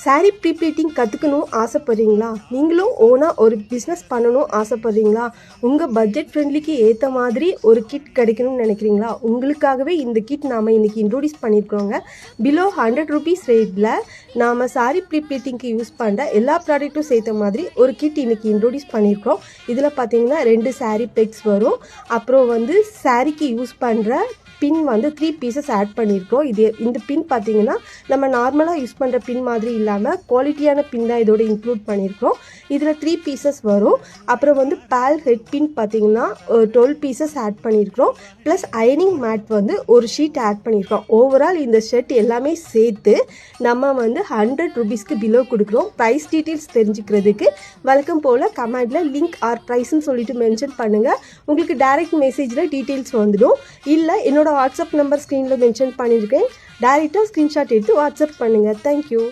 Sari pre-pleating கற்றுக்கணும் ஆசைப்பட்றீங்களா? நீங்களும் ஓனாக ஒரு பிஸ்னஸ் பண்ணணும் ஆசைப்பட்றீங்களா? உங்கள் பட்ஜெட் ஃப்ரெண்ட்லிக்கு ஏற்ற மாதிரி ஒரு கிட் கிடைக்கணும்னு நினைக்கிறீங்களா? உங்களுக்காகவே இந்த கிட் நாம் இன்றைக்கி இன்ட்ரோடியூஸ் பண்ணியிருக்கிறோங்க. பிலோ 100 ரூபீஸ் ரேட்டில் நாம் சாரீ ப்ரீப்ளீட்டிங்க்கு யூஸ் பண்ணுற எல்லா ப்ராடக்ட்டும் சேர்த்த மாதிரி ஒரு கிட் இன்றைக்கி இன்ட்ரோடியூஸ் பண்ணியிருக்கிறோம். இதில் பார்த்தீங்கன்னா 2 சாரீ பெக்ஸ் வரும். அப்புறம் வந்து சாரீக்கு யூஸ் பண்ணுற பின் வந்து 3 பீசஸ் ஆட் பண்ணியிருக்கோம். இந்த பின் பார்த்தீங்கன்னா நம்ம நார்மலாக யூஸ் பண்ணுற பின் மாதிரி இல்லாமல் குவாலிட்டியான பின் தான் இதோட இன்க்ளூட் பண்ணியிருக்கோம். இதில் 3 பீசஸ் வரும். அப்புறம் வந்து பால் ஹெட் பின் பார்த்தீங்கன்னா 12 பீசஸ் ஆட் பண்ணியிருக்கிறோம். ப்ளஸ் அயனிங் மேட் வந்து ஒரு ஷீட் ஆட் பண்ணியிருக்கோம். ஓவரால் இந்த ஷர்ட் எல்லாமே சேர்த்து நம்ம வந்து 100 ரூபீஸ்க்கு பிலோ கொடுக்குறோம். ப்ரைஸ் டீட்டெயில்ஸ் தெரிஞ்சுக்கிறதுக்கு வழக்கம் போல் கமெண்டில் லிங்க் ஆர் ப்ரைஸ்ன்னு சொல்லிட்டு மென்ஷன் பண்ணுங்கள். உங்களுக்கு டைரக்ட் மெசேஜில் டீட்டெயில்ஸ் வந்துடும். இல்லை என்னோட வாட்ஸ்அப் நம்பர் ஸ்க்ரீனில் மென்ஷன் பண்ணியிருக்கேன். டைரெக்டாக ஸ்க்ரீன்ஷாட் எடுத்து வாட்ஸ்அப் பண்ணுங்கள். தேங்க்யூ.